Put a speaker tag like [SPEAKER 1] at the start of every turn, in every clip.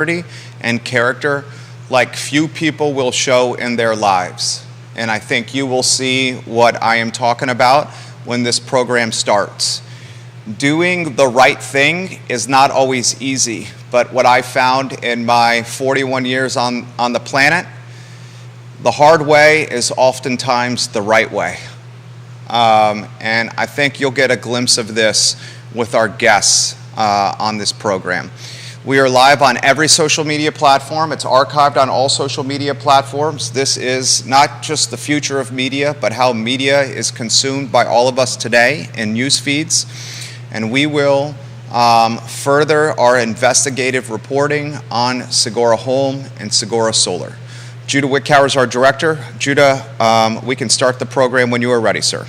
[SPEAKER 1] and character like few people will show in their lives. And I think you will see what I am talking about when this program starts. Doing the right thing is not always easy, but what I found in my 41 years on the planet, the hard way is oftentimes the right way. And I think you'll get a glimpse of this with our guests on this program. We are live on every social media platform. It's archived on all social media platforms. This is not just the future of media, but how media is consumed by all of us today in news feeds. And we will further our investigative reporting on Segura Home and Segura Solar. Judah Wickower is our director. Judah, we can start the program when you are ready, sir.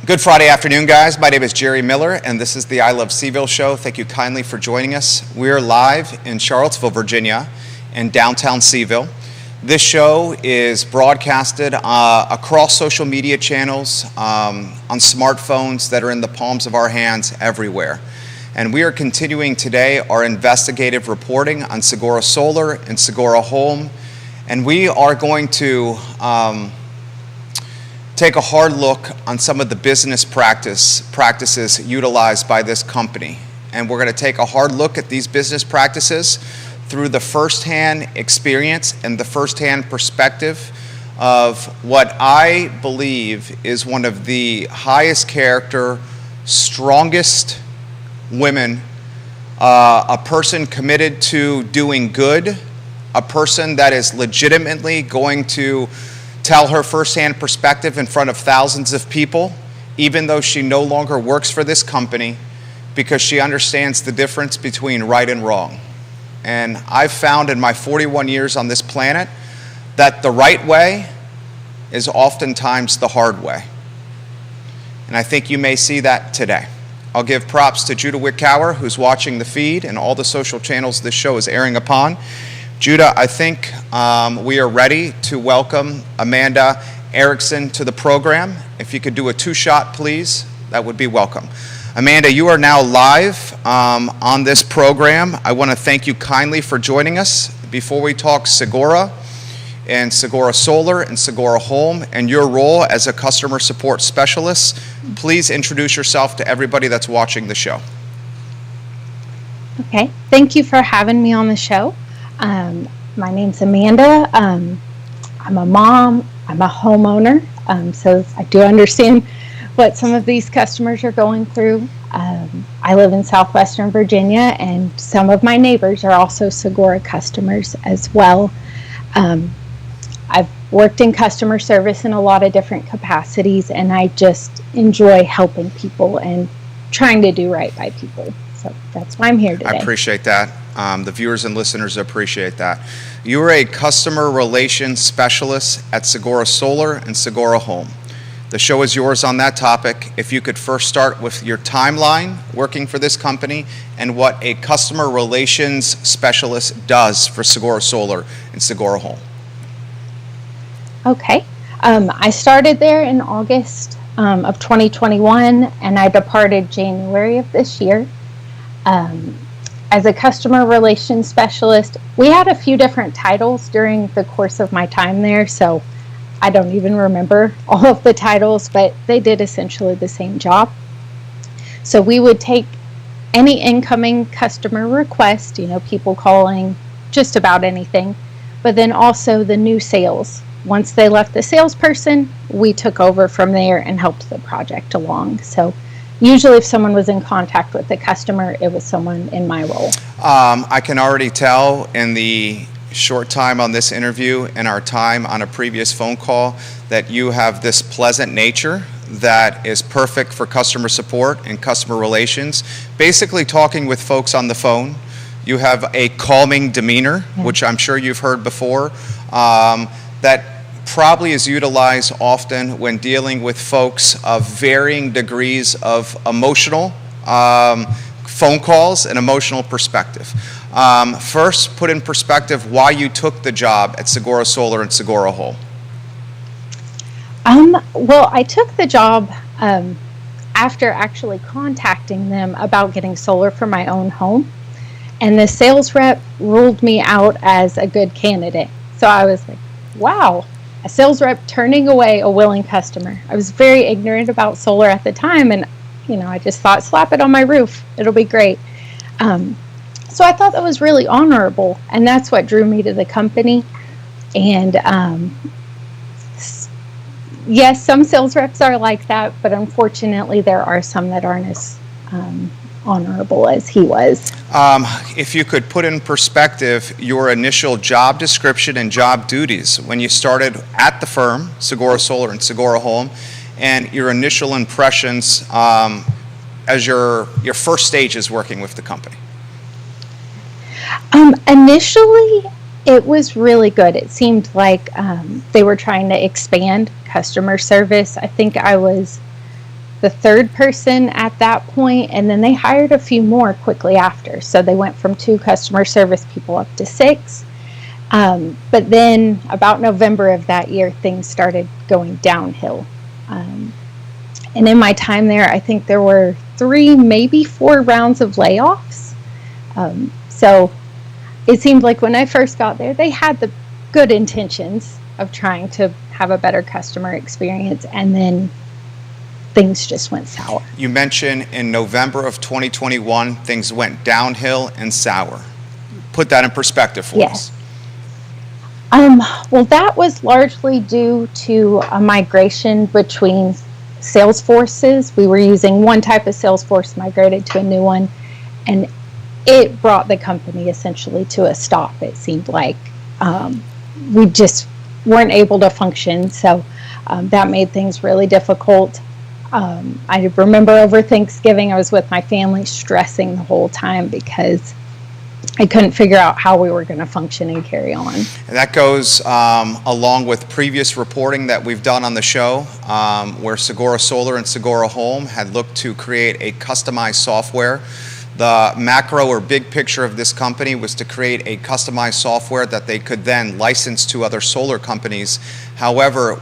[SPEAKER 1] Good Friday afternoon, guys. My name is Jerry Miller, and this is the I Love Cville show. Thank you kindly for joining us. We're live in Charlottesville, Virginia, in downtown Cville. This show is broadcasted across social media channels, on smartphones that are in the palms of our hands everywhere. And we are continuing today our investigative reporting on Segura Solar and Segura Home. And we are going to take a hard look on some of the business practices utilized by this company. And we're going to take a hard look at these business practices through the firsthand experience and the firsthand perspective of what I believe is one of the highest character, strongest women, a person committed to doing good, a person that is legitimately going to tell her firsthand perspective in front of thousands of people, even though she no longer works for this company, because she understands the difference between right and wrong. And I've found in my 41 years on this planet that the right way is oftentimes the hard way. And I think you may see that today. I'll give props to Judah Wickower, who's watching the feed and all the social channels this show is airing upon. Judah, I think we are ready to welcome Amanda Erickson to the program. If you could do a two-shot, please, that would be welcome. Amanda, you are now live on this program. I want to thank you kindly for joining us. Before we talk Segura and Segura Solar and Segura Home and your role as a customer support specialist, please introduce yourself to everybody that's watching the show.
[SPEAKER 2] Okay, thank you for having me on the show. My name's Amanda. I'm a mom. I'm a homeowner. So I do understand what some of these customers are going through. I live in southwestern Virginia, and some of my neighbors are also Segura customers as well. I've worked in customer service in a lot of different capacities, and I just enjoy helping people and trying to do right by people. So that's why I'm here today.
[SPEAKER 1] I appreciate that. The viewers and listeners appreciate that. You are a customer relations specialist at Segura Solar and Segura Home. The show is yours on that topic. If you could first start with your timeline working for this company and what a customer relations specialist does for Segura Solar and Segura Home.
[SPEAKER 2] Okay. I started there in August of 2021, and I departed January of this year. As a customer relations specialist, we had a few different titles during the course of my time there, so I don't even remember all of the titles, but they did essentially the same job. So we would take any incoming customer request, people calling just about anything, but then also the new sales. Once they left the salesperson, we took over from there and helped the project along. So usually if someone was in contact with the customer, it was someone in my role.
[SPEAKER 1] I can already tell in the short time on this interview and our time on a previous phone call that you have this pleasant nature that is perfect for customer support and customer relations. Basically talking with folks on the phone. You have a calming demeanor, which I'm sure you've heard before, that probably is utilized often when dealing with folks of varying degrees of emotional phone calls and emotional perspective. First, put in perspective why you took the job at Segura Solar and Segura Home.
[SPEAKER 2] Well, I took the job after actually contacting them about getting solar for my own home. And the sales rep ruled me out as a good candidate. So I was like, wow, a sales rep turning away a willing customer. I was very ignorant about solar at the time. And, I just thought, slap it on my roof. It'll be great. So I thought that was really honorable. And that's what drew me to the company. And yes, some sales reps are like that, but unfortunately there are some that aren't as honorable as he was.
[SPEAKER 1] If you could put in perspective your initial job description and job duties when you started at the firm, Segura Solar and Segura Home, and your initial impressions as your first stages working with the company.
[SPEAKER 2] Initially, it was really good. It seemed like they were trying to expand customer service. I think I was the third person at that point, and then they hired a few more quickly after. So they went from 2 customer service people up to 6. But then about November of that year, things started going downhill. And in my time there, I think there were 3, maybe 4 rounds of layoffs. So it seemed like when I first got there, they had the good intentions of trying to have a better customer experience, and then things just went sour.
[SPEAKER 1] You mentioned in November of 2021, things went downhill and sour. Put that in perspective for us.
[SPEAKER 2] Well, that was largely due to a migration between Salesforces. We were using one type of Salesforce, migrated to a new one, and it brought the company essentially to a stop. It seemed like we just weren't able to function, so that made things really difficult. I remember over Thanksgiving, I was with my family stressing the whole time because I couldn't figure out how we were going to function and carry on.
[SPEAKER 1] And that goes along with previous reporting that we've done on the show, where Segura Solar and Segura Home had looked to create a customized software. The macro or big picture of this company was to create a customized software that they could then license to other solar companies. However,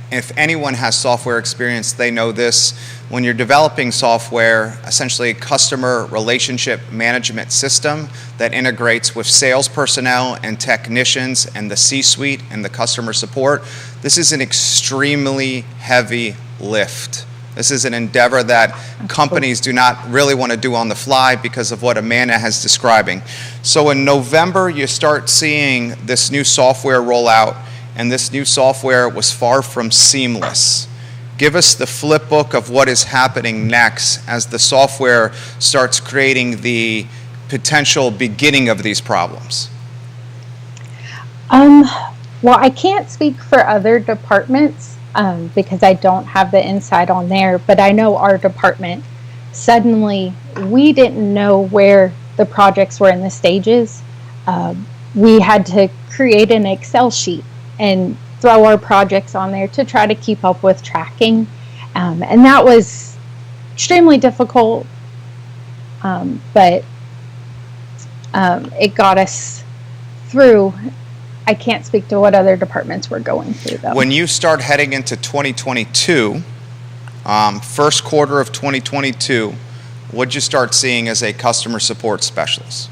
[SPEAKER 1] if anyone has software experience, they know this. When you're developing software, essentially a customer relationship management system that integrates with sales personnel and technicians and the C-suite and the customer support, this is an extremely heavy lift. This is an endeavor that companies do not really want to do on the fly because of what Amanda has describing. So in November, you start seeing this new software roll out, and this new software was far from seamless. Give us the flip book of what is happening next as the software starts creating the potential beginning of these problems.
[SPEAKER 2] Well, I can't speak for other departments because I don't have the insight on there, but I know our department, suddenly we didn't know where the projects were in the stages. We had to create an Excel sheet and throw our projects on there to try to keep up with tracking. And that was extremely difficult, but it got us through. I can't speak to what other departments were going through, though.
[SPEAKER 1] When you start heading into 2022, first quarter of 2022, what'd you start seeing as a customer support specialist?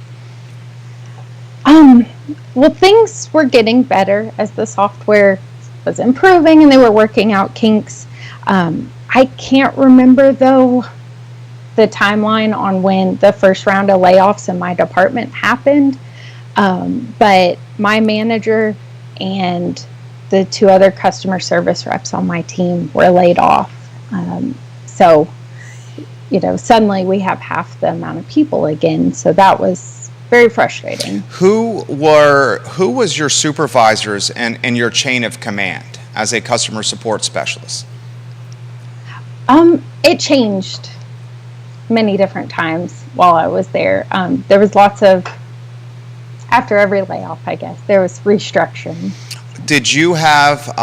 [SPEAKER 2] Well, things were getting better as the software was improving and they were working out kinks. I can't remember, though, the timeline on when the first round of layoffs in my department happened. But my manager and the 2 other customer service reps on my team were laid off. So, suddenly we have half the amount of people again. So that was very frustrating.
[SPEAKER 1] Who was your supervisors and your chain of command as a customer support specialist?
[SPEAKER 2] It changed many different times while I was there. There was lots of, after every layoff, I guess, there was restructuring.
[SPEAKER 1] Did you have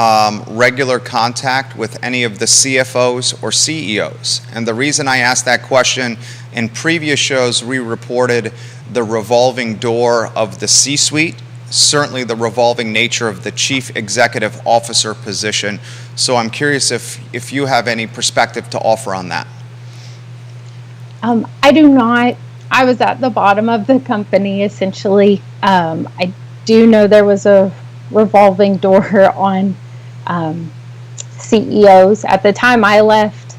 [SPEAKER 1] regular contact with any of the CFOs or CEOs? And the reason I ask that question In previous shows, we reported the revolving door of the C-suite, certainly the revolving nature of the chief executive officer position. So I'm curious if you have any perspective to offer on that.
[SPEAKER 2] I do not. I was at the bottom of the company, essentially. I do know there was a revolving door on CEOs. At the time I left,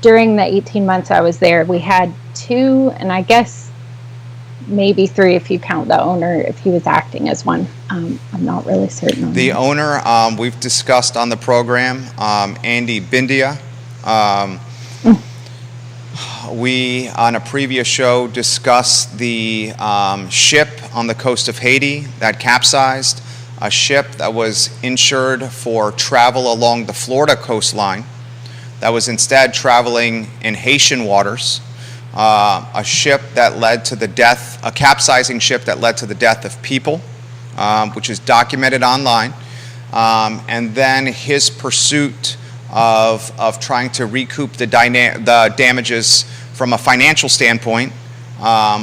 [SPEAKER 2] during the 18 months I was there, we had 2, and I guess maybe 3 if you count the owner, if he was acting as one. I'm not really certain on
[SPEAKER 1] The
[SPEAKER 2] that.
[SPEAKER 1] owner, we've discussed on the program, Andy Bindia. We, on a previous show, discussed the ship on the coast of Haiti that capsized, a ship that was insured for travel along the Florida coastline that was instead traveling in Haitian waters, a ship that led to the death, a capsizing ship that led to the death of people, which is documented online, and then his pursuit of trying to recoup the damages from a financial standpoint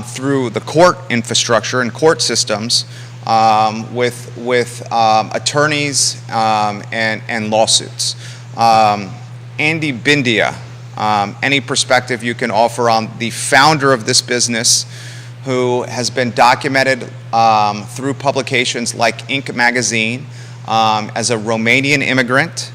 [SPEAKER 1] through the court infrastructure and court systems with attorneys and lawsuits. Andy Bindia, any perspective you can offer on the founder of this business, who has been documented through publications like Inc. magazine as a Romanian immigrant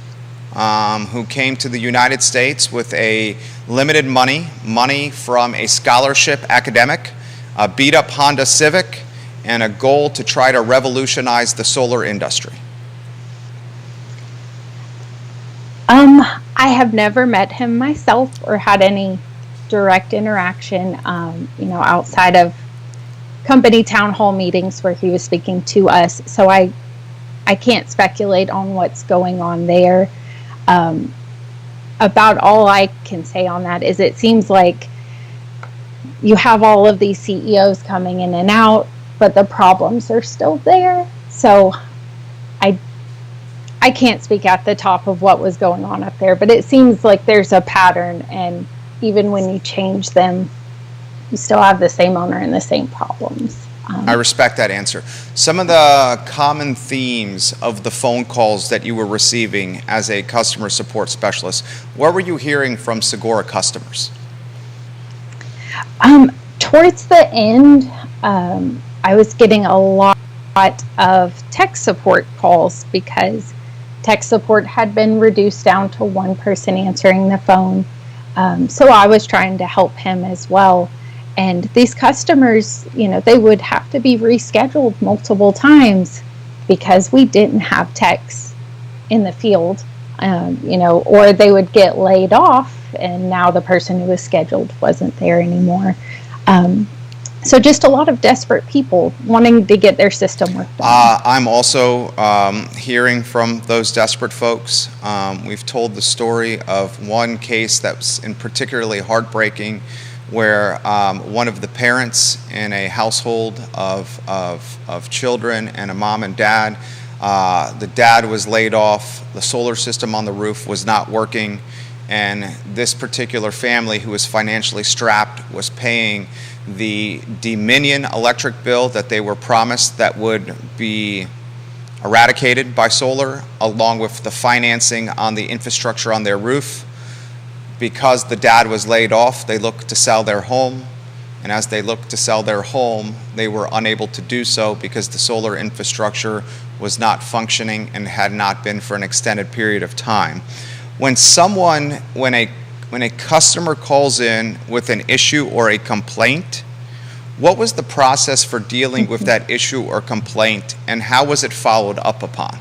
[SPEAKER 1] who came to the United States with a limited money from a scholarship academic, a beat-up Honda Civic, and a goal to try to revolutionize the solar industry.
[SPEAKER 2] I have never met him myself or had any direct interaction, outside of company town hall meetings where he was speaking to us. So I can't speculate on what's going on there. About all I can say on that is it seems like you have all of these CEOs coming in and out, but the problems are still there. So I can't speak at the top of what was going on up there, but it seems like there's a pattern, and even when you change them, you still have the same owner and the same problems.
[SPEAKER 1] I respect that answer. Some of the common themes of the phone calls that you were receiving as a customer support specialist, what were you hearing from Segura customers?
[SPEAKER 2] Towards the end, I was getting a lot of tech support calls because tech support had been reduced down to one person answering the phone. So I was trying to help him as well. And these customers, they would have to be rescheduled multiple times because we didn't have techs in the field, or they would get laid off and now the person who was scheduled wasn't there anymore. So just a lot of desperate people wanting to get their system worked on.
[SPEAKER 1] I'm also hearing from those desperate folks. We've told the story of one case that was particularly heartbreaking, where one of the parents in a household of children and a mom and dad, the dad was laid off, the solar system on the roof was not working, and this particular family, who was financially strapped, was paying the Dominion electric bill that they were promised that would be eradicated by solar, along with the financing on the infrastructure on their roof. Because the dad was laid off, they looked to sell their home, and as they looked to sell their home, they were unable to do so because the solar infrastructure was not functioning and had not been for an extended period of time. When a customer calls in with an issue or a complaint, what was the process for dealing with that issue or complaint, and how was it followed up upon?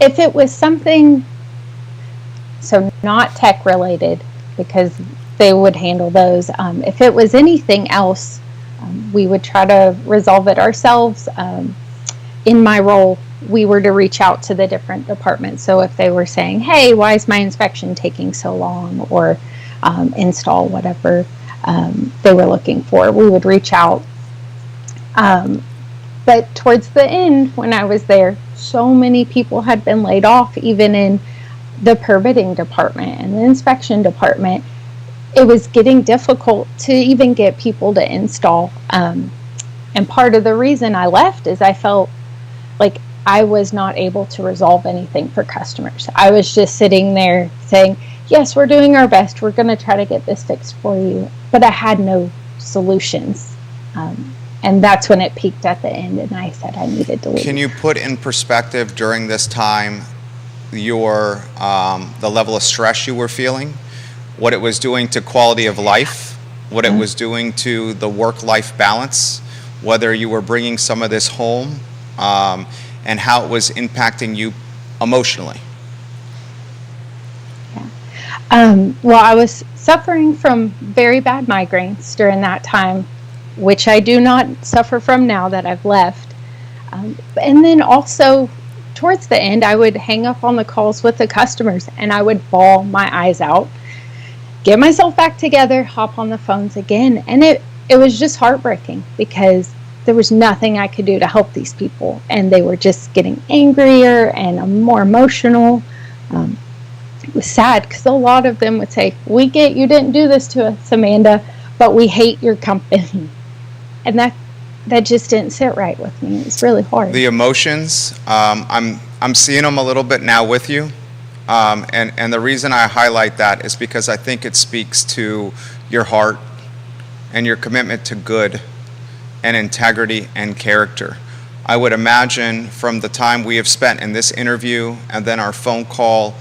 [SPEAKER 2] If it was something, so not tech related, because they would handle those. If it was anything else, we would try to resolve it ourselves. In my role, we were to reach out to the different departments. So if they were saying, hey, why is my inspection taking so long, or install whatever they were looking for, we would reach out. But towards the end, when I was there, so many people had been laid off, even in the permitting department and the inspection department, it was getting difficult to even get people to install. And part of the reason I left is I felt like I was not able to resolve anything for customers. I was just sitting there saying, yes, we're doing our best. We're going to try to get this fixed for you. But I had no solutions. And that's when it peaked at the end, and I said I needed to leave.
[SPEAKER 1] Can you put in perspective during this time your the level of stress you were feeling, what it was doing to quality of life, what it was doing to the work-life balance, whether you were bringing some of this home, and how it was impacting you emotionally?
[SPEAKER 2] Well, I was suffering from very bad migraines during that time, which I do not suffer from now that I've left. And then also, towards the end, I would hang up on the calls with the customers, and I would bawl my eyes out, get myself back together, hop on the phones again. And it was just heartbreaking because there was nothing I could do to help these people. And they were just getting angrier and more emotional. It was sad because a lot of them would say, we get you didn't do this to us, Amanda, but we hate your company. And that just didn't sit right with me. It was really hard.
[SPEAKER 1] The emotions, I'm seeing them a little bit now with you. And the reason I highlight that is because I think it speaks to your heart and your commitment to good and integrity and character. I would imagine from the time we have spent in this interview and then our phone call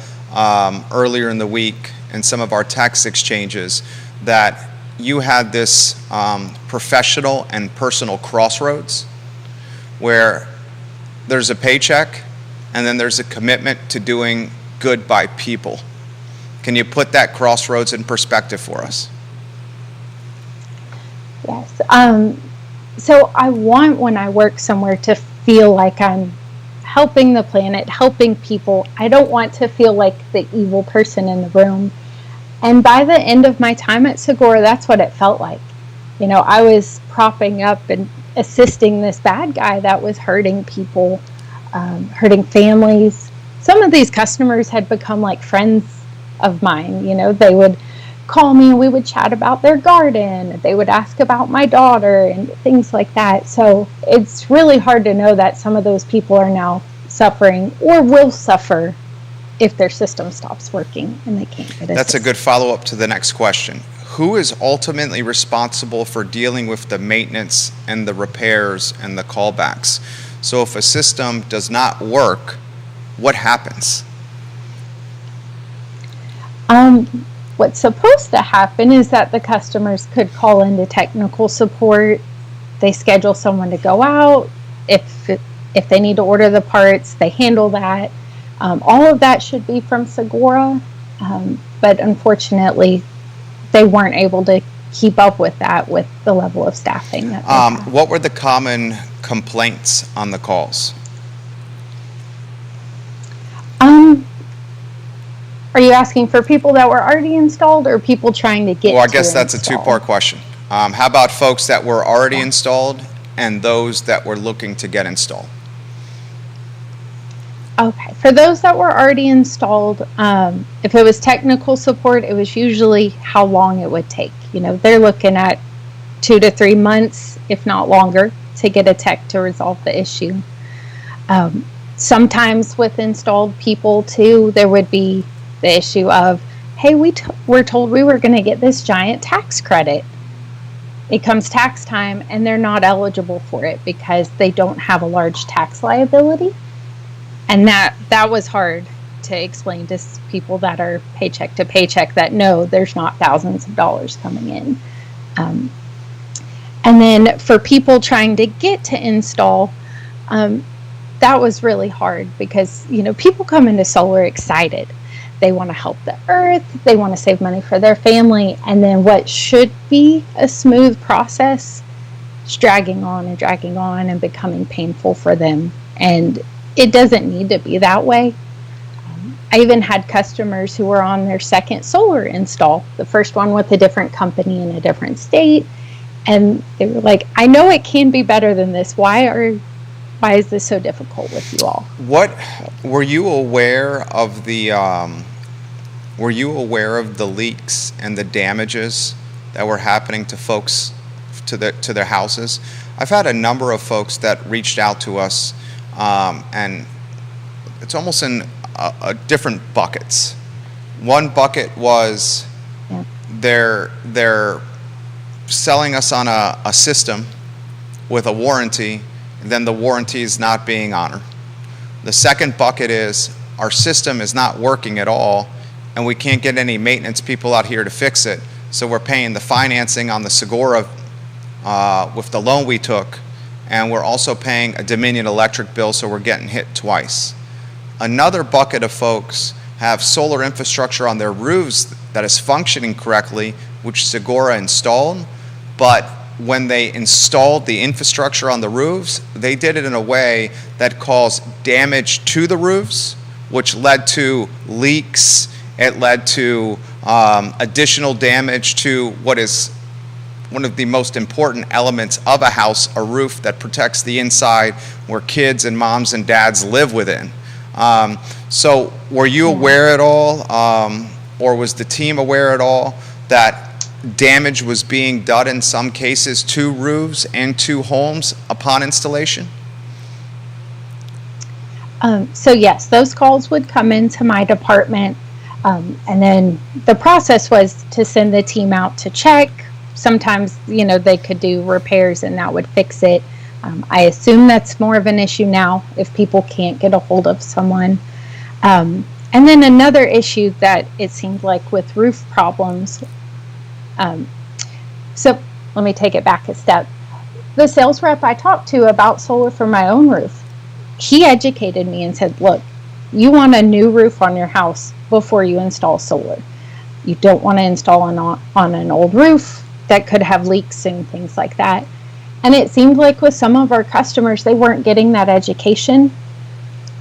[SPEAKER 1] earlier in the week and some of our text exchanges that you had this professional and personal crossroads where there's a paycheck and then there's a commitment to doing good by people. Can you put that crossroads in perspective for us?
[SPEAKER 2] Yes. So I want when I work somewhere to feel like I'm helping the planet, helping people. I don't want to feel like the evil person in the room. And by the end of my time at Segura, that's what it felt like. You know, I was propping up and assisting this bad guy that was hurting people, hurting families. Some of these customers had become like friends of mine. You know, they would call me and we would chat about their garden. They would ask about my daughter and things like that. So it's really hard to know that some of those people are now suffering or will suffer if their system stops working and they can't get it.
[SPEAKER 1] That's a good follow-up to the next question. Who is ultimately responsible for dealing with the maintenance and the repairs and the callbacks? So if a system does not work, what happens?
[SPEAKER 2] What's supposed to happen is that the customers could call into technical support. They schedule someone to go out. If they need to order the parts, they handle that. All of that should be from Segura, but unfortunately, they weren't able to keep up with that with the level of staffing.
[SPEAKER 1] What were the common complaints on the calls?
[SPEAKER 2] Are you asking for people that were already installed or people trying to get
[SPEAKER 1] Well, I guess that's
[SPEAKER 2] install?
[SPEAKER 1] a two-part question. How about folks that were already installed and those that were looking to get installed?
[SPEAKER 2] Okay, for those that were already installed, if it was technical support, it was usually how long it would take. You know, they're looking at 2 to 3 months, if not longer, to get a tech to resolve the issue. Sometimes with installed people too, there would be the issue of, hey, we're told we were going to get this giant tax credit. It comes tax time and they're not eligible for it because they don't have a large tax liability. And that was hard to explain to people that are paycheck to paycheck that no, there's not thousands of dollars coming in. And then for people trying to get to install, that was really hard because, you know, people come into solar excited. They want to help the earth. They want to save money for their family. And then what should be a smooth process is dragging on and becoming painful for them. And it doesn't need to be that way. I even had customers who were on their second solar install, the first one with a different company in a different state. And they were like, I know it can be better than this. Why is this so difficult with you all?
[SPEAKER 1] What were you aware of the were you aware of the leaks and the damages that were happening to folks to their houses? I've had a number of folks that reached out to us, and it's almost in different buckets. One bucket was they're selling us on a system with a warranty, and then the warranty is not being honored. The second bucket is our system is not working at all, and we can't get any maintenance people out here to fix it, so we're paying the financing on the Segura with the loan we took, and we're also paying a Dominion electric bill, so we're getting hit twice. Another bucket of folks have solar infrastructure on their roofs that is functioning correctly, which Segura installed, but when they installed the infrastructure on the roofs, they did it in a way that caused damage to the roofs, which led to leaks. It led to additional damage to what is one of the most important elements of a house, a roof that protects the inside where kids and moms and dads live within. So were you aware at all, or was the team aware at all, that damage was being done in some cases to roofs and to homes upon installation?
[SPEAKER 2] So yes, those calls would come into my department, and then the process was to send the team out to check. Sometimes, they could do repairs and that would fix it. I assume that's more of an issue now if people can't get a hold of someone. And then another issue that it seemed like with roof problems. So let me take it back a step. The sales rep I talked to about solar for my own roof, he educated me and said, look, you want a new roof on your house before you install solar. You don't want to install on an old roof that could have leaks and things like that. And it seemed like with some of our customers, they weren't getting that education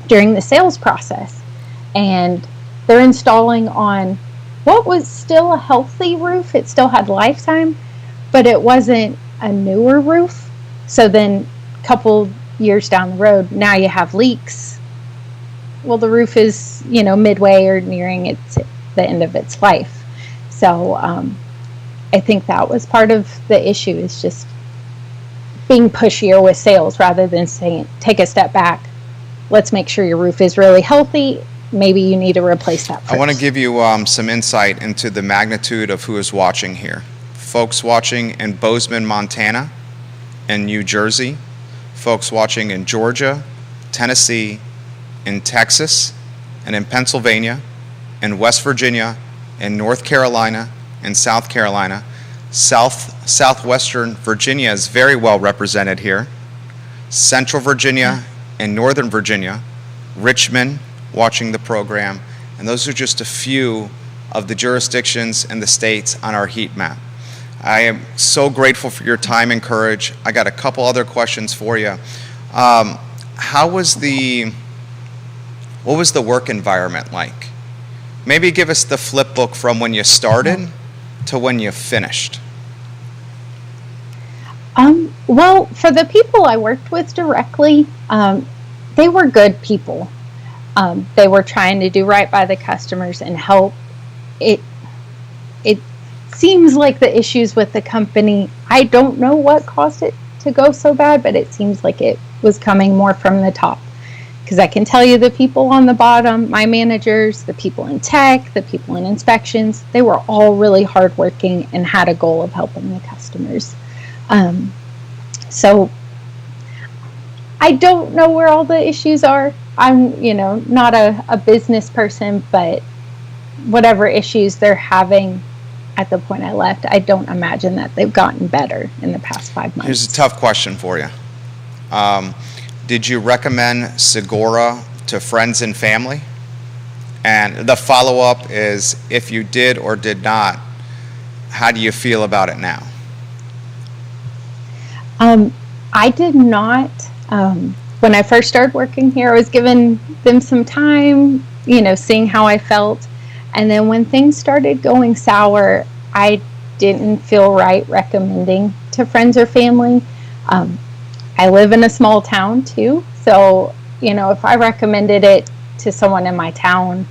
[SPEAKER 2] during the sales process. And they're installing on what was still a healthy roof. It still had lifetime, but it wasn't a newer roof. So then a couple years down the road, now you have leaks. Well, the roof is, midway or nearing the end of its life. So I think that was part of the issue, is just being pushier with sales rather than saying, take a step back. Let's make sure your roof is really healthy. Maybe you need to replace that first.
[SPEAKER 1] I want to give you some insight into the magnitude of who is watching here. Folks watching in Bozeman, Montana, and New Jersey. Folks watching in Georgia, Tennessee, in Texas, and in Pennsylvania, in West Virginia, in North Carolina, in South Carolina. Southwestern Virginia is very well represented here. Central Virginia and Northern Virginia, Richmond watching the program, and those are just a few of the jurisdictions and the states on our heat map. I am so grateful for your time and courage. I got a couple other questions for you. What was the work environment like? Maybe give us the flip book from when you started to when you finished.
[SPEAKER 2] Well, for the people I worked with directly, they were good people. They were trying to do right by the customers and help. It seems like the issues with the company, I don't know what caused it to go so bad, but it seems like it was coming more from the top. Because I can tell you the people on the bottom, my managers, the people in tech, the people in inspections, they were all really hardworking and had a goal of helping the customers. So I don't know where all the issues are. I'm, not a business person, but whatever issues they're having at the point I left, I don't imagine that they've gotten better in the past 5 months.
[SPEAKER 1] Here's a tough question for you. Did you recommend Segura to friends and family? And the follow-up is, if you did or did not, how do you feel about it now?
[SPEAKER 2] I did not. When I first started working here, I was giving them some time, seeing how I felt. And then when things started going sour, I didn't feel right recommending to friends or family. I live in a small town too. So, if I recommended it to someone in my town,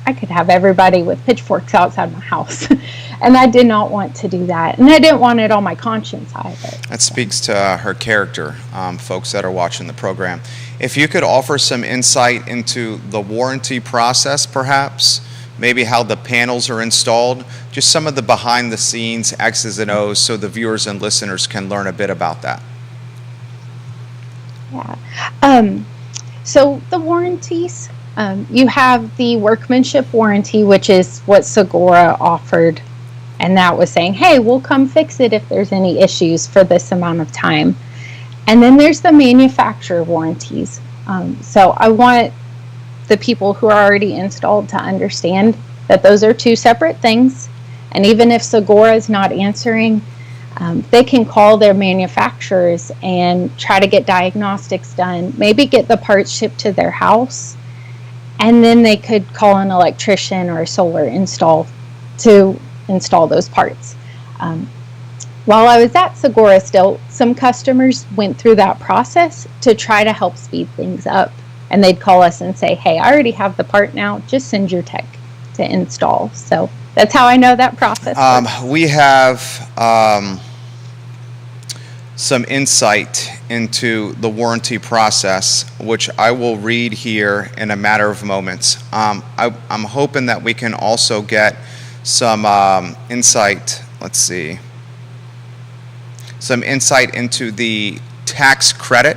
[SPEAKER 2] I could have everybody with pitchforks outside my house. And I did not want to do that. And I didn't want it on my conscience either.
[SPEAKER 1] That speaks to her character, folks that are watching the program. If you could offer some insight into the warranty process, perhaps, maybe how the panels are installed, just some of the behind the scenes X's and O's so the viewers and listeners can learn a bit about that.
[SPEAKER 2] Yeah. So the warranties, you have the workmanship warranty, which is what Segura offered. And that was saying, hey, we'll come fix it if there's any issues for this amount of time. And then there's the manufacturer warranties. So I want the people who are already installed to understand that those are two separate things. And even if Segura is not answering, they can call their manufacturers and try to get diagnostics done, maybe get the parts shipped to their house, and then they could call an electrician or a solar install to install those parts. While I was at Segura still, some customers went through that process to try to help speed things up. And they'd call us and say, hey, I already have the part now, just send your tech to install. So that's how I know that process works.
[SPEAKER 1] We have some insight into the warranty process, which I will read here in a matter of moments. I'm hoping that we can also get some insight, some insight into the tax credit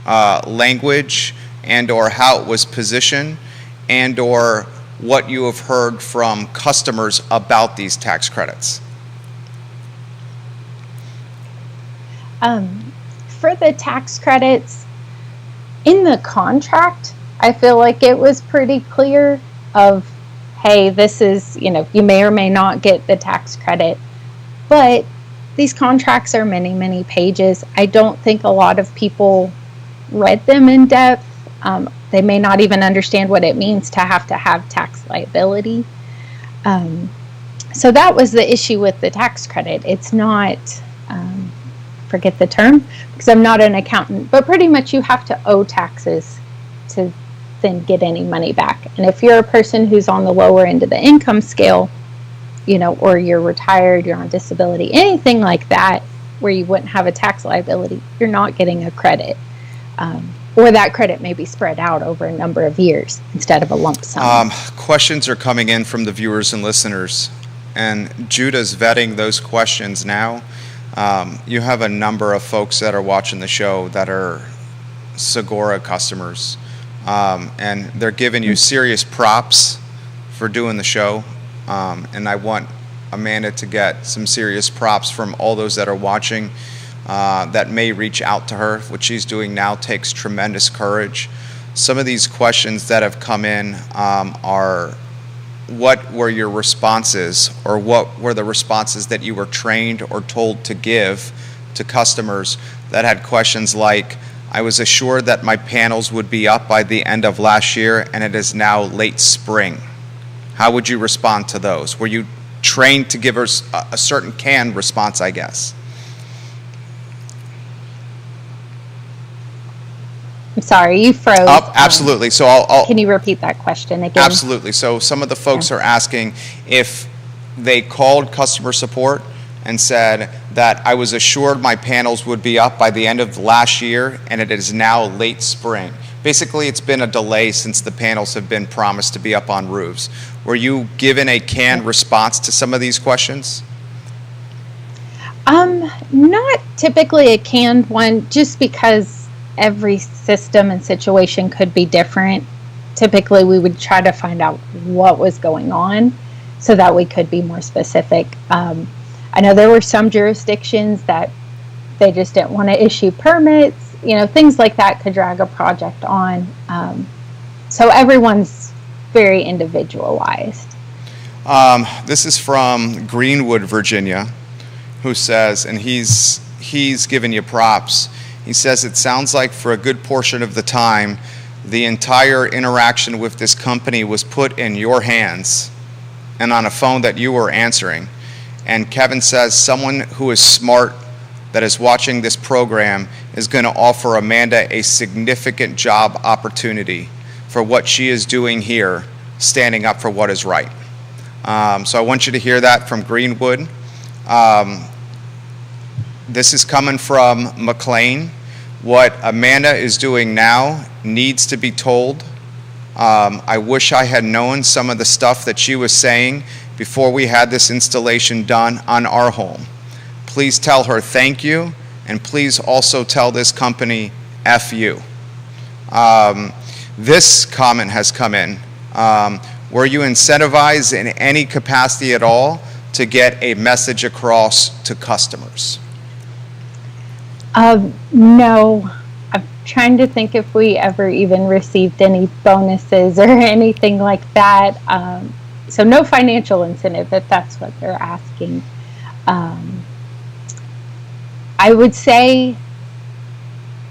[SPEAKER 1] language and or how it was positioned and or what you have heard from customers about these tax credits.
[SPEAKER 2] For the tax credits, in the contract, I feel like it was pretty clear of, hey, this is, you may or may not get the tax credit. But these contracts are many, many pages. I don't think a lot of people read them in depth. They may not even understand what it means to have tax liability. So that was the issue with the tax credit. It's not, forget the term, because I'm not an accountant, but pretty much you have to owe taxes to then get any money back. And if you're a person who's on the lower end of the income scale, or you're retired, you're on disability, anything like that, where you wouldn't have a tax liability, you're not getting a credit. Or that credit may be spread out over a number of years instead of a lump sum.
[SPEAKER 1] Questions are coming in from the viewers and listeners, and Judah's vetting those questions now. You have a number of folks that are watching the show that are Segura customers, and they're giving you serious props for doing the show. And I want Amanda to get some serious props from all those that are watching that may reach out to her. What she's doing now takes tremendous courage. Some of these questions that have come in are, what were your responses, or what were the responses that you were trained or told to give to customers that had questions like, I was assured that my panels would be up by the end of last year and it is now late spring. How would you respond to those? Were you trained to give us a certain canned response, I guess?
[SPEAKER 2] I'm sorry, you froze.
[SPEAKER 1] Absolutely. So I'll
[SPEAKER 2] can you repeat that question again?
[SPEAKER 1] Absolutely. So some of the folks are asking if they called customer support and said that I was assured my panels would be up by the end of last year and it is now late spring. Basically, it's been a delay since the panels have been promised to be up on roofs. Were you given a canned response to some of these questions?
[SPEAKER 2] Not typically a canned one, just because every system and situation could be different. Typically, we would try to find out what was going on so that we could be more specific. I know there were some jurisdictions that they just didn't want to issue permits. Things like that could drag a project on. So everyone's very individualized.
[SPEAKER 1] This is from Greenwood, Virginia, who says, and he's giving you props. He says, it sounds like for a good portion of the time, the entire interaction with this company was put in your hands and on a phone that you were answering. And Kevin says, someone who is smart that is watching this program is going to offer Amanda a significant job opportunity for what she is doing here standing up for what is right. So I want you to hear that from Greenwood. This is coming from McLean. What Amanda is doing now needs to be told. I wish I had known some of the stuff that she was saying before we had this installation done on our home. Please tell her thank you, and please also tell this company F you. This comment has come in. Were you incentivized in any capacity at all to get a message across to customers?
[SPEAKER 2] No. I'm trying to think if we ever even received any bonuses or anything like that. So no financial incentive, if that's what they're asking. I would say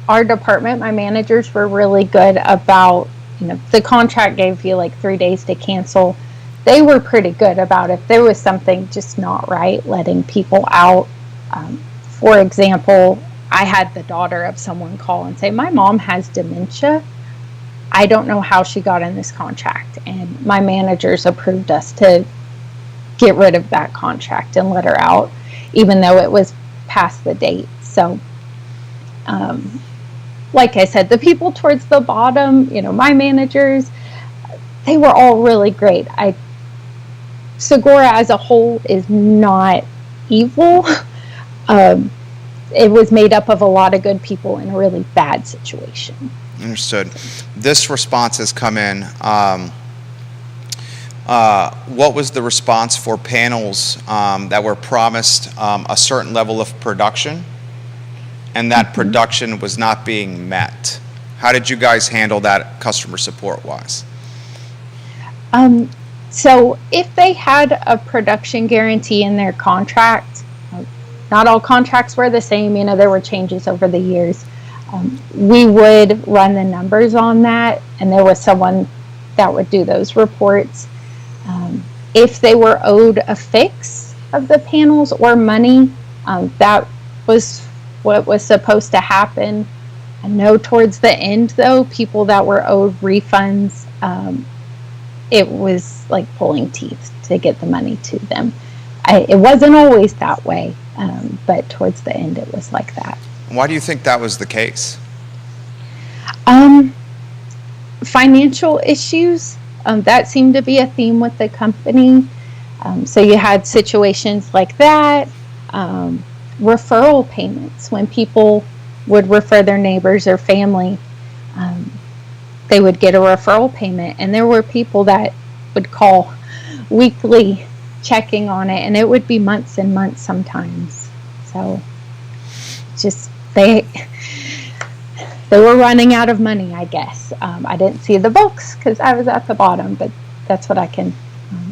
[SPEAKER 2] our department, my managers were really good about, the contract gave you like 3 days to cancel. They were pretty good about if there was something just not right, letting people out. For example, I had the daughter of someone call and say, my mom has dementia. I don't know how she got in this contract. And my managers approved us to get rid of that contract and let her out, even though it was past the date. So, like I said, the people towards the bottom, my managers, they were all really great. Segura as a whole is not evil. It was made up of a lot of good people in a really bad situation.
[SPEAKER 1] Understood. This response has come in. What was the response for panels that were promised a certain level of production and that production was not being met? How did you guys handle that customer support wise?
[SPEAKER 2] So if they had a production guarantee in their contract, not all contracts were the same, there were changes over the years. We would run the numbers on that, and there was someone that would do those reports. If they were owed a fix of the panels or money, that was what was supposed to happen. I know towards the end, though, people that were owed refunds, it was like pulling teeth to get the money to them. It wasn't always that way, but towards the end, it was like that.
[SPEAKER 1] Why do you think that was the case?
[SPEAKER 2] Financial issues. That seemed to be a theme with the company. So you had situations like that. Referral payments, when people would refer their neighbors or family, they would get a referral payment. And there were people that would call weekly checking on it, and it would be months and months sometimes. So just they were running out of money, I guess. I didn't see the books because I was at the bottom, but that's what I can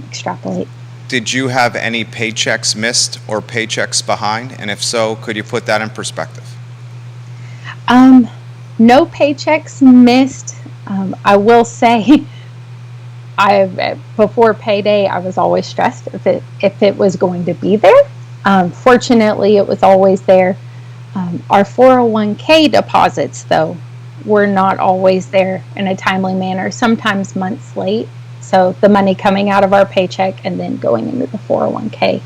[SPEAKER 2] extrapolate.
[SPEAKER 1] Did you have any paychecks missed or paychecks behind? And if so, could you put that in perspective?
[SPEAKER 2] No paychecks missed. I will say, before payday, I was always stressed if it was going to be there. Fortunately, it was always there. Our 401k deposits, though, were not always there in a timely manner, sometimes months late. So the money coming out of our paycheck and then going into the 401k,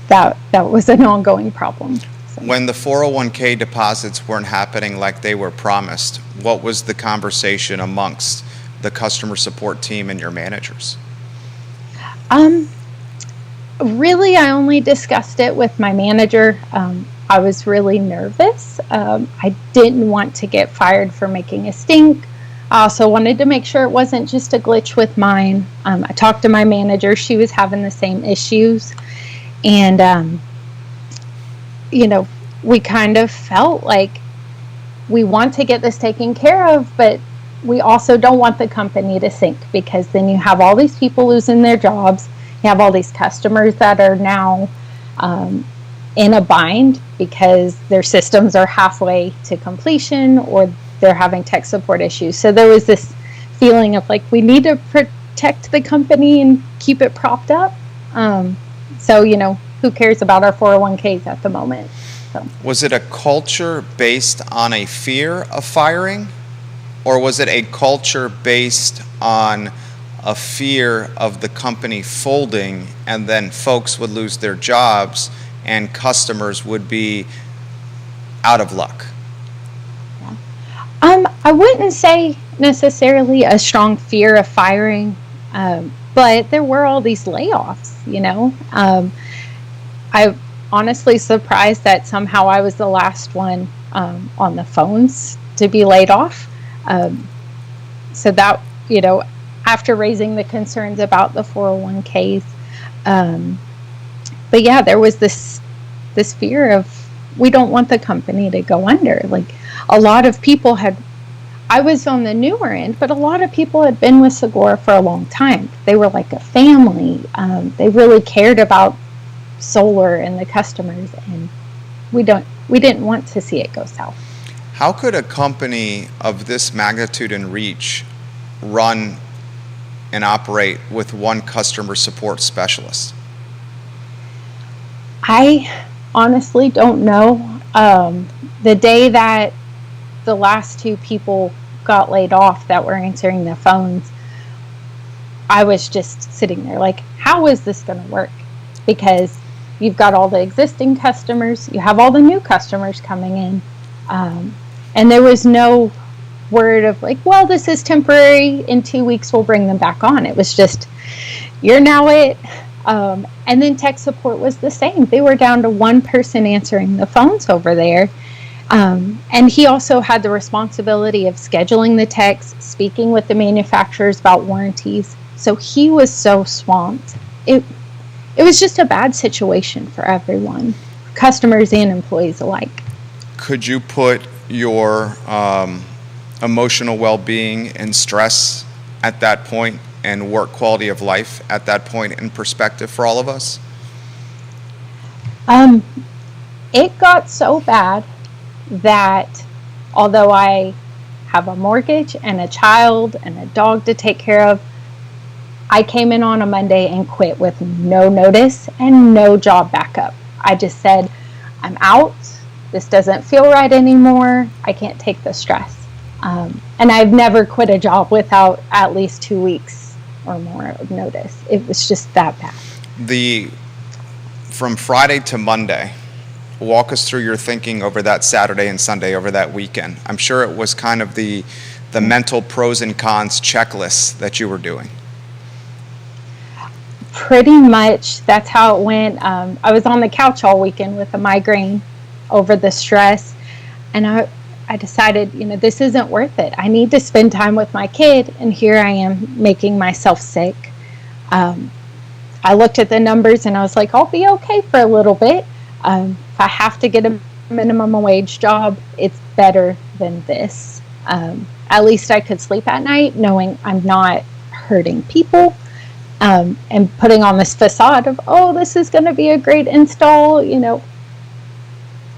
[SPEAKER 2] that was an ongoing problem. So.
[SPEAKER 1] When the 401k deposits weren't happening like they were promised, what was the conversation amongst the customer support team and your managers?
[SPEAKER 2] Really, I only discussed it with my manager. I was really nervous. I didn't want to get fired for making a stink. I also wanted to make sure it wasn't just a glitch with mine. I talked to my manager. She was having the same issues. And, we kind of felt like we want to get this taken care of, but we also don't want the company to sink, because then you have all these people losing their jobs. You have all these customers that are now in a bind because their systems are halfway to completion or they're having tech support issues. So there was this feeling of like, we need to protect the company and keep it propped up. So, who cares about our 401ks at the moment? So.
[SPEAKER 1] Was it a culture based on a fear of firing? Or was it a culture based on a fear of the company folding, and then folks would lose their jobs and customers would be out of luck?
[SPEAKER 2] I wouldn't say necessarily a strong fear of firing, but there were all these layoffs, you know. I honestly surprised that somehow I was the last one on the phones to be laid off. So that, you know, after raising the concerns about the 401ks, but yeah, there was this fear of, we don't want the company to go under. Like, a lot of people I was on the newer end, but a lot of people had been with Segura for a long time. They were like a family. They really cared about solar and the customers, and we didn't want to see it go south.
[SPEAKER 1] How could a company of this magnitude and reach run and operate with one customer support specialist?
[SPEAKER 2] I honestly don't know. The day that the last two people got laid off that were answering the phones, I was just sitting there like, how is this going to work? Because you've got all the existing customers, you have all the new customers coming in, and there was no word of like, well, this is temporary, in 2 weeks we'll bring them back on. It was just, you're now it. And then tech support was the same. They were down to one person answering the phones over there. And he also had the responsibility of scheduling the techs, speaking with the manufacturers about warranties. So he was so swamped. It was just a bad situation for everyone, customers and employees alike.
[SPEAKER 1] Could you put your emotional well-being and stress at that point and work quality of life at that point in perspective for all of us?
[SPEAKER 2] It got so bad that although I have a mortgage and a child and a dog to take care of, I came in on a Monday and quit with no notice and no job backup. I just said, I'm out. This doesn't feel right anymore. I can't take the stress. And I've never quit a job without at least 2 weeks or more of notice. It was just that bad.
[SPEAKER 1] From Friday to Monday, walk us through your thinking over that Saturday and Sunday, over that weekend. I'm sure it was kind of the mental pros and cons checklist that you were doing.
[SPEAKER 2] Pretty much that's how it went. I was on the couch all weekend with a migraine over the stress, and I decided, you know, this isn't worth it. I need to spend time with my kid, and here I am making myself sick. I looked at the numbers and I was like, I'll be okay for a little bit. If I have to get a minimum wage job, it's better than this. At least I could sleep at night knowing I'm not hurting people, and putting on this facade of, oh, this is going to be a great install. You know,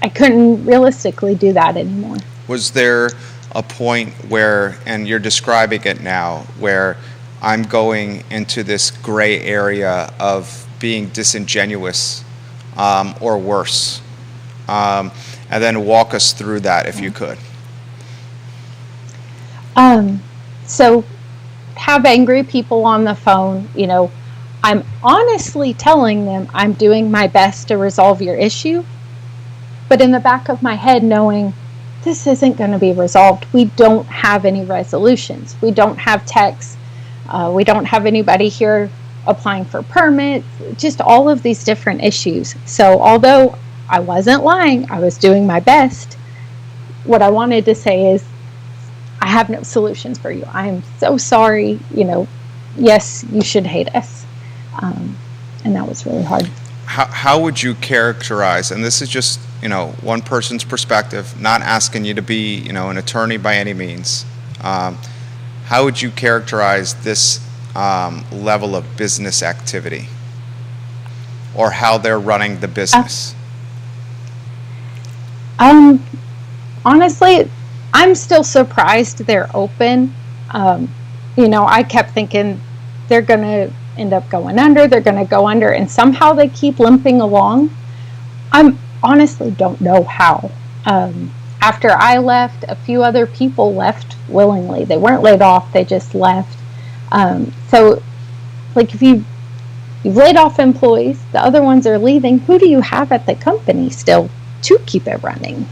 [SPEAKER 2] I couldn't realistically do that anymore.
[SPEAKER 1] Was there a point where, and you're describing it now, where I'm going into this gray area of being disingenuous or worse? And then walk us through that if you could.
[SPEAKER 2] So have angry people on the phone, you know, I'm honestly telling them I'm doing my best to resolve your issue, but in the back of my head knowing this isn't going to be resolved. We don't have any resolutions. We don't have techs. We don't have anybody here applying for permits, just all of these different issues. So although I wasn't lying, I was doing my best, what I wanted to say is, I have no solutions for you. I'm so sorry. You know, yes, you should hate us. And that was really hard.
[SPEAKER 1] How would you characterize, and this is just, you know, one person's perspective, not asking you to be, you know, an attorney by any means. How would you characterize this level of business activity, or how they're running the business?
[SPEAKER 2] Honestly, I'm still surprised they're open. You know, I kept thinking they're going to end up going under, and somehow they keep limping along. I honestly don't know how. after I left, a few other people left willingly. They weren't laid off, they just left. So, like, if you've laid off employees, the other ones are leaving, who do you have at the company still to keep it running?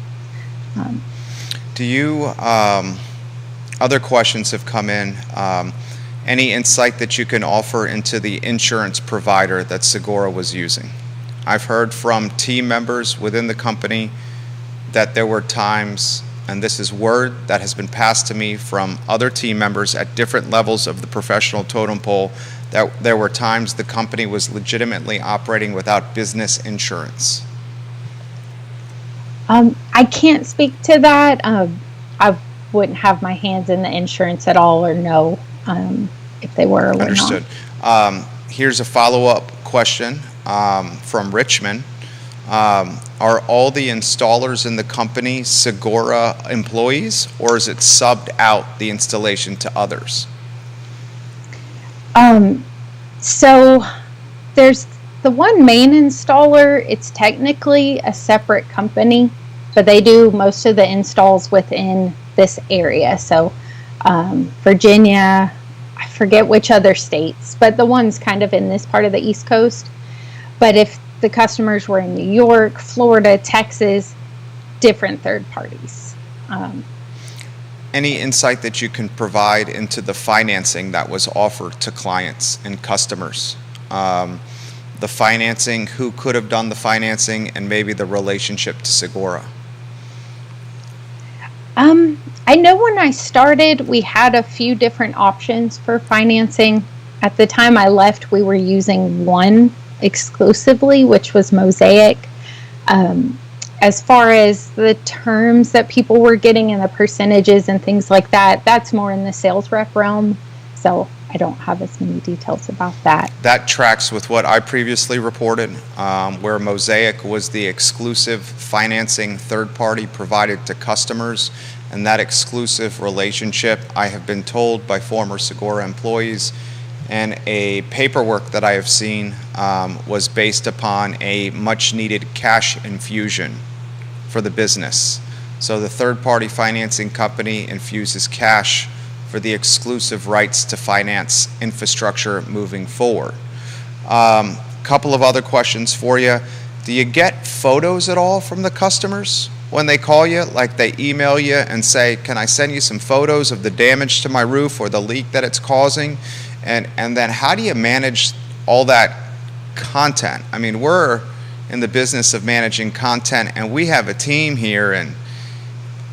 [SPEAKER 1] Do you, other questions have come in. Any insight that you can offer into the insurance provider that Segura was using? I've heard from team members within the company that there were times, and this is word that has been passed to me from other team members at different levels of the professional totem pole, that there were times the company was legitimately operating without business insurance.
[SPEAKER 2] I can't speak to that. I wouldn't have my hands in the insurance at all or know if they were or were
[SPEAKER 1] Understood.
[SPEAKER 2] not.
[SPEAKER 1] Here's a follow-up question from Richmond. Are all the installers in the company Segura employees, or is it subbed out the installation to others?
[SPEAKER 2] So there's the one main installer. It's technically a separate company, but they do most of the installs within this area. So Virginia, I forget which other states, but the ones kind of in this part of the East Coast. But if the customers were in New York, Florida, Texas, different third parties.
[SPEAKER 1] Any insight that you can provide into the financing that was offered to clients and customers? The financing, who could have done the financing, and maybe the relationship to Segura?
[SPEAKER 2] I know when I started, we had a few different options for financing. At the time I left, we were using one exclusively, which was Mosaic. As far as the terms that people were getting and the percentages and things like that, that's more in the sales rep realm. So I don't have as many details about that.
[SPEAKER 1] That tracks with what I previously reported, where Mosaic was the exclusive financing third party provided to customers. And that exclusive relationship, I have been told by former Segura employees, and a paperwork that I have seen was based upon a much needed cash infusion for the business. So the third party financing company infuses cash for the exclusive rights to finance infrastructure moving forward. Couple of other questions for you. Do you get photos at all from the customers when they call you? Like they email you and say, can I send you some photos of the damage to my roof or the leak that it's causing? And then how do you manage all that content? I mean, we're in the business of managing content, and we have a team here, and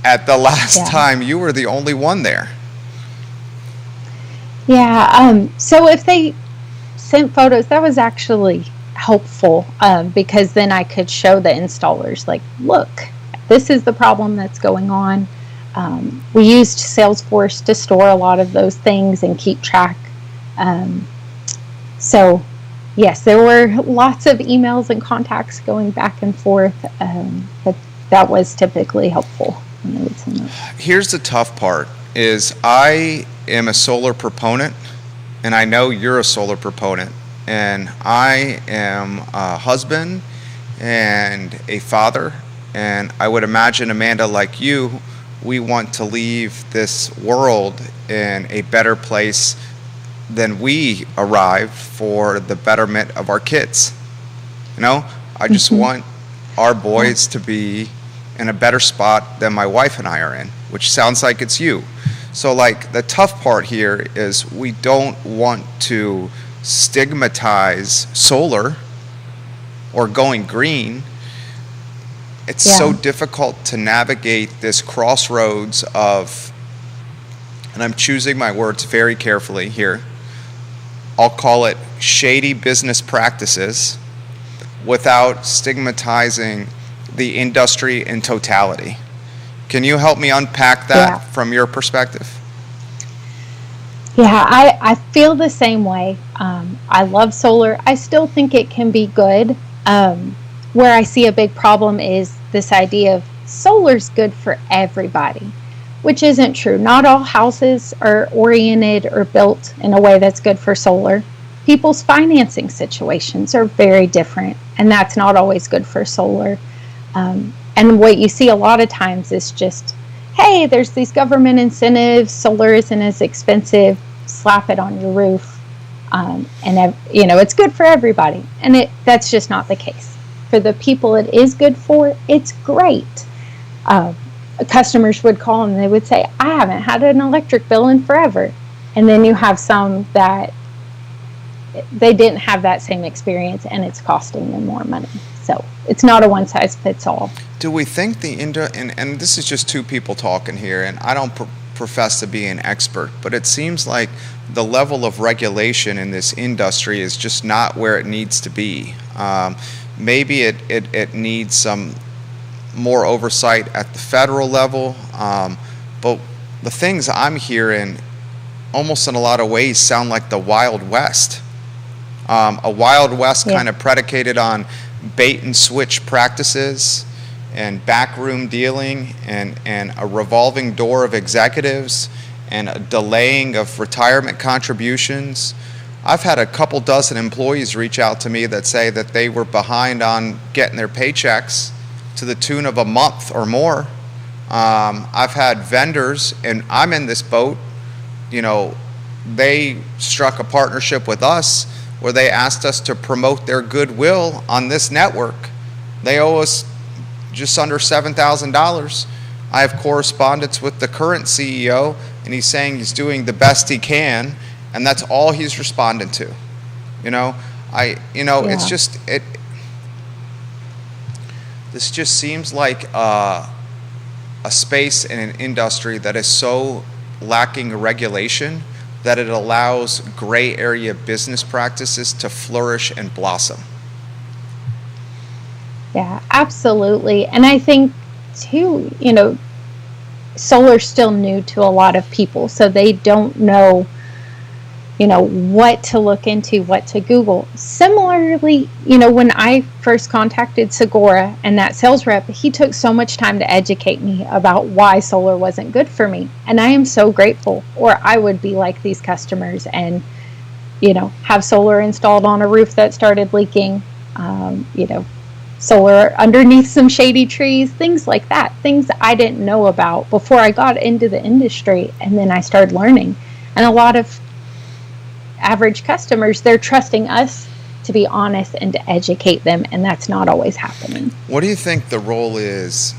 [SPEAKER 1] at the last time you were the only one there.
[SPEAKER 2] Yeah, so if they sent photos, that was actually helpful because then I could show the installers, like, look, this is the problem that's going on. We used Salesforce to store a lot of those things and keep track. So yes, there were lots of emails and contacts going back and forth, but that was typically helpful when they would send those.
[SPEAKER 1] Here's the tough part is I am a solar proponent, and I know you're a solar proponent, and I am a husband and a father, and I would imagine, Amanda, like you, we want to leave this world in a better place than we arrived for the betterment of our kids. You know, I just want our boys to be in a better spot than my wife and I are in, which sounds like it's you. So like the tough part here is we don't want to stigmatize solar or going green. It's so difficult to navigate this crossroads of, and I'm choosing my words very carefully here, I'll call it shady business practices without stigmatizing the industry in totality. Can you help me unpack that from your perspective?
[SPEAKER 2] Yeah, I feel the same way. I love solar. I still think it can be good. Where I see a big problem is this idea of solar's good for everybody, which isn't true. Not all houses are oriented or built in a way that's good for solar. People's financing situations are very different, and that's not always good for solar. And And what you see a lot of times is just, hey, there's these government incentives, solar isn't as expensive, slap it on your roof, and it's good for everybody. And that's just not the case. For the people it is good for, it's great. Customers would call and they would say, I haven't had an electric bill in forever. And then you have some that they didn't have that same experience and it's costing them more money. So it's not a one size fits all.
[SPEAKER 1] Do we think and this is just two people talking here, and I don't profess to be an expert, but it seems like the level of regulation in this industry is just not where it needs to be. Maybe it needs some more oversight at the federal level, but the things I'm hearing almost in a lot of ways sound like the Wild West. A Wild West kind of predicated on bait and switch practices and backroom dealing and a revolving door of executives and a delaying of retirement contributions. I've had a couple dozen employees reach out to me that say that they were behind on getting their paychecks to the tune of a month or more. I've had vendors, and I'm in this boat, they struck a partnership with us where they asked us to promote their goodwill on this network. They owe us just under $7,000. I have correspondence with the current CEO, and he's saying he's doing the best he can, and that's all he's responding to. It's just this just seems like a space in an industry that is so lacking regulation that it allows gray area business practices to flourish and blossom.
[SPEAKER 2] Yeah, absolutely. And I think too, solar's still new to a lot of people, so they don't know, what to look into, what to Google. Similarly, when I first contacted Segura and that sales rep, he took so much time to educate me about why solar wasn't good for me. And I am so grateful, or I would be like these customers and, have solar installed on a roof that started leaking, solar underneath some shady trees, things like that, things I didn't know about before I got into the industry. And then I started learning. And a lot of average customers, they're trusting us to be honest and to educate them, and that's not always happening.
[SPEAKER 1] What do you think the role is,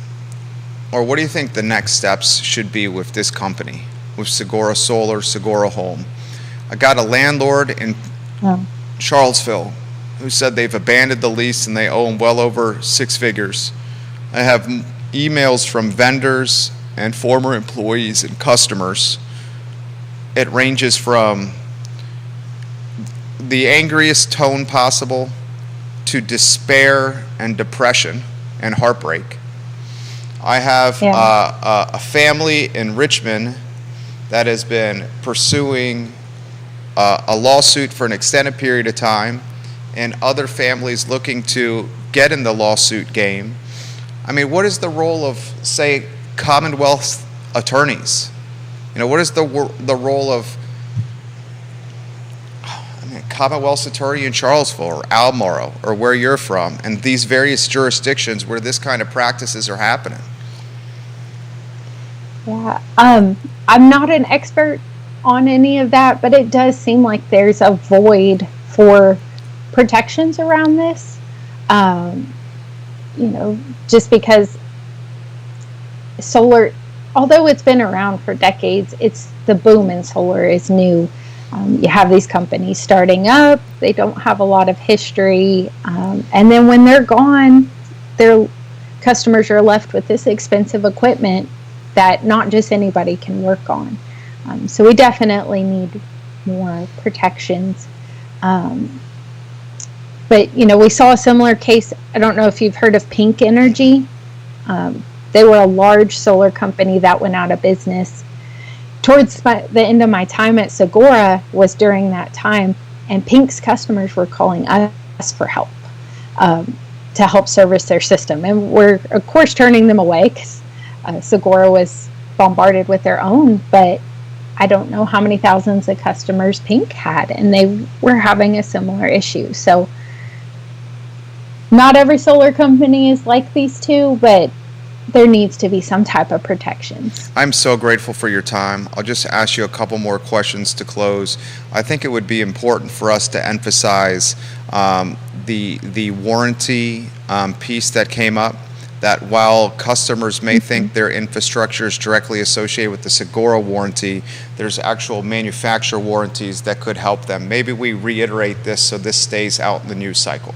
[SPEAKER 1] or what do you think the next steps should be with this company, with Segura Solar, Segura Home? I got a landlord in Charlottesville who said they've abandoned the lease and they owe them well over six figures. I have emails from vendors and former employees and customers. It ranges from the angriest tone possible to despair and depression and heartbreak. I have a family in Richmond that has been pursuing a lawsuit for an extended period of time, and other families looking to get in the lawsuit game. I mean, what is the role of, say, Commonwealth attorneys? What is the role of Commonwealth's attorney in Charlottesville or Albemarle or where you're from, and these various jurisdictions where this kind of practices are happening?
[SPEAKER 2] Yeah, I'm not an expert on any of that, but it does seem like there's a void for protections around this. Just because solar, although it's been around for decades, the boom in solar is new. You have these companies starting up, they don't have a lot of history, and then when they're gone, their customers are left with this expensive equipment that not just anybody can work on. So we definitely need more protections. But, we saw a similar case. I don't know if you've heard of Pink Energy. They were a large solar company that went out of business. Towards the end of my time at Segura was during that time, and Pink's customers were calling us for help to help service their system. And we're, of course, turning them away because Segura was bombarded with their own, but I don't know how many thousands of customers Pink had, and they were having a similar issue. So not every solar company is like these two, but there needs to be some type of protections.
[SPEAKER 1] I'm so grateful for your time. I'll just ask you a couple more questions to close. I think it would be important for us to emphasize the warranty piece that came up, that while customers may think their infrastructure is directly associated with the Segura warranty, there's actual manufacturer warranties that could help them. Maybe we reiterate this so this stays out in the news cycle.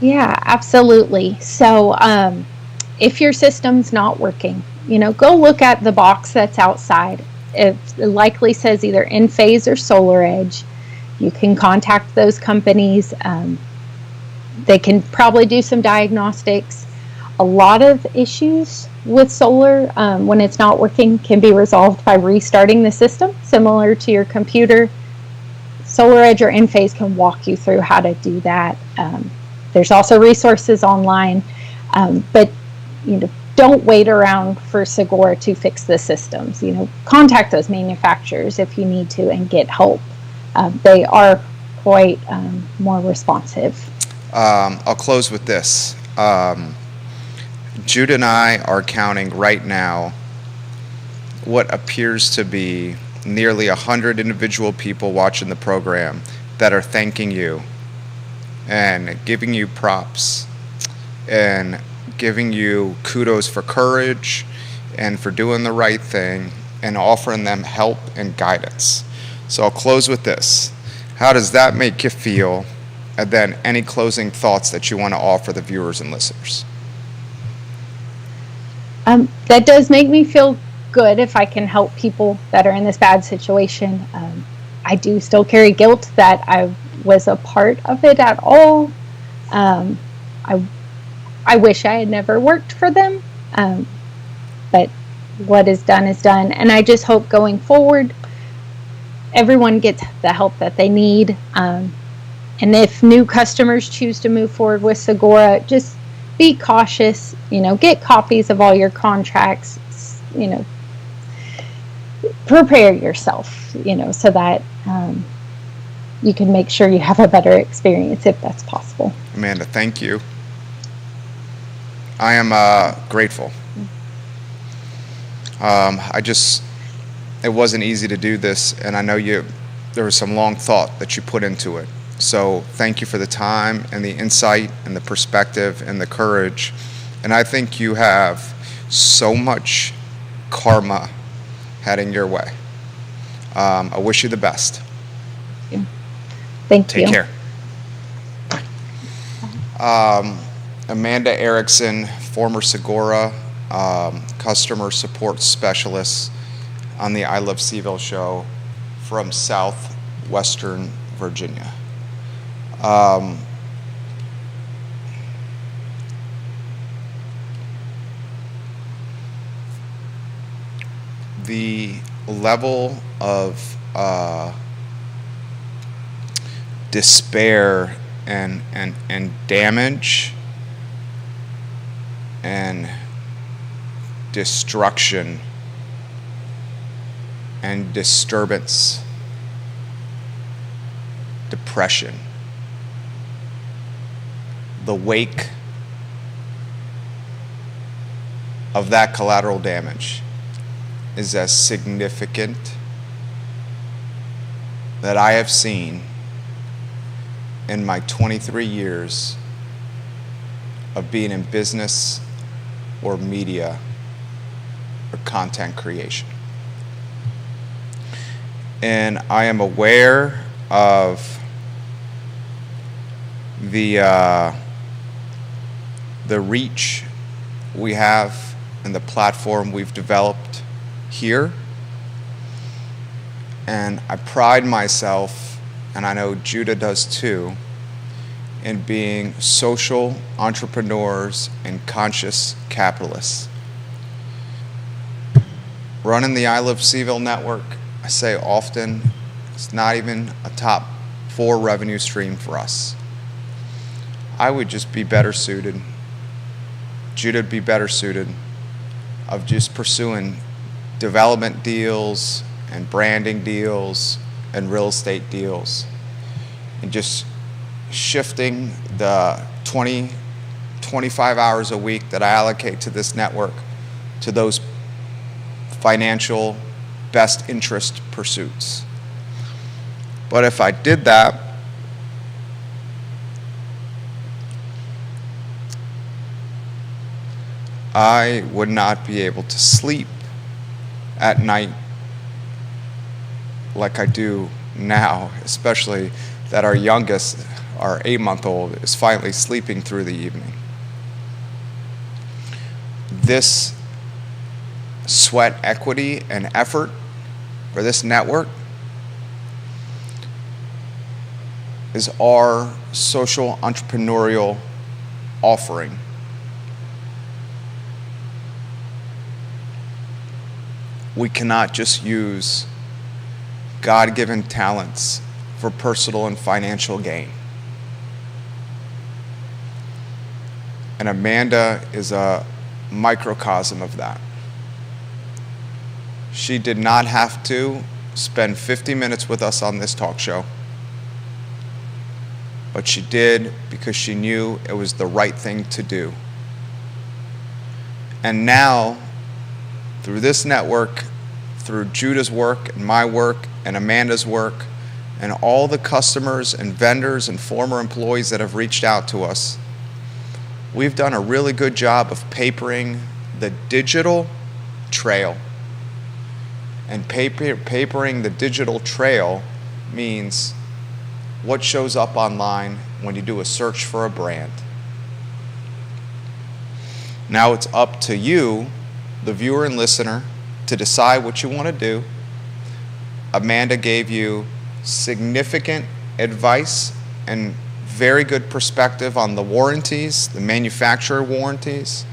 [SPEAKER 2] Yeah, absolutely. So if your system's not working, go look at the box that's outside. It likely says either Enphase or SolarEdge. You can contact those companies. They can probably do some diagnostics. A lot of issues with solar, when it's not working, can be resolved by restarting the system, similar to your computer. SolarEdge or Enphase can walk you through how to do that. There's also resources online, but don't wait around for Segura to fix the systems. Contact those manufacturers if you need to and get help. They are quite more responsive.
[SPEAKER 1] I'll close with this. Jude and I are counting right now what appears to be nearly 100 individual people watching the program that are thanking you and giving you props and giving you kudos for courage and for doing the right thing and offering them help and guidance. So I'll close with this. How does that make you feel? And then any closing thoughts that you want to offer the viewers and listeners?
[SPEAKER 2] That does make me feel good if I can help people that are in this bad situation. I do still carry guilt that I was a part of it at all. I wish I had never worked for them, but what is done is done. And I just hope going forward, everyone gets the help that they need. And if new customers choose to move forward with Segura, just be cautious, get copies of all your contracts, prepare yourself, so that you can make sure you have a better experience if that's possible.
[SPEAKER 1] Amanda, thank you. I am grateful. It wasn't easy to do this, and I know there was some long thought that you put into it. So thank you for the time and the insight and the perspective and the courage. And I think you have so much karma heading your way. I wish you the best.
[SPEAKER 2] Thank you.
[SPEAKER 1] Take care. Amanda Erickson, former Segura customer support specialist on the I Love CVille show from southwestern Virginia. The level of despair and damage and destruction and disturbance, depression, the wake of that collateral damage is as significant that I have seen in my 23 years of being in business or media or content creation. And I am aware of the reach we have and the platform we've developed here. And I pride myself, and I know Judah does too, in being social entrepreneurs and conscious capitalists. Running the I Love CVille network, I say often, it's not even a top 4 revenue stream for us. I would just be better suited, Judah would be better suited, of just pursuing development deals and branding deals and real estate deals and just shifting the 20 25 hours a week that I allocate to this network to those financial best interest pursuits. But if I did that, I would not be able to sleep at night like I do now, especially that our youngest, our 8-month-old, is finally sleeping through the evening. This sweat equity and effort for this network is our social entrepreneurial offering. We cannot just use God-given talents for personal and financial gain. And Amanda is a microcosm of that. She did not have to spend 50 minutes with us on this talk show, but she did because she knew it was the right thing to do. And now, through this network, through Judah's work and my work and Amanda's work and all the customers and vendors and former employees that have reached out to us, we've done a really good job of papering the digital trail. And papering the digital trail means what shows up online when you do a search for a brand. Now it's up to you, the viewer and listener, to decide what you want to do. Amanda gave you significant advice and very good perspective on the warranties, the manufacturer warranties.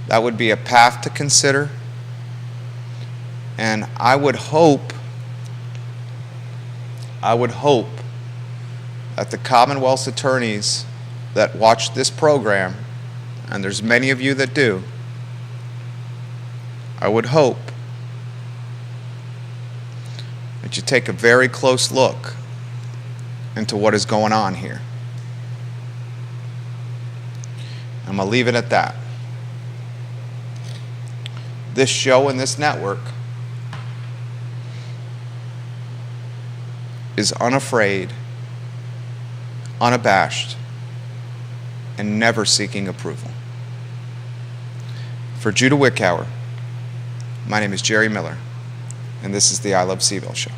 [SPEAKER 1] That would be a path to consider. And I would hope that the Commonwealth's attorneys that watch this program, and there's many of you that do, I would hope that you take a very close look into what is going on here. I'm going to leave it at that. This show and this network is unafraid, unabashed, and never seeking approval. For Judah Wickower, my name is Jerry Miller, and this is the I Love CVille Show.